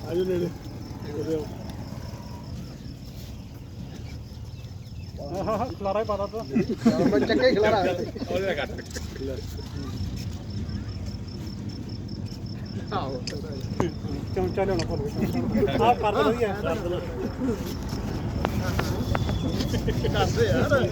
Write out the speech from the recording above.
ਆਜੋ ਨੇੜੇ ਹਾਂ ਖਲਾਰਾ ਹੀ ਪਾਦਾ ਤਾ ਮੈਂ ਚੱਕੇ ਖਲਾਰਾ ਉਹਦੇ ਕੱਟ ਆਹੋ ਚਮਚਾ ਲਿਆਉਣਾ ਭੁੱਲ ਗਿਆ ਆਹ ਕਰ ਦੇ ਵਧੀਆ ਕਰ ਦੇ ਦੱਸ ਯਾਰ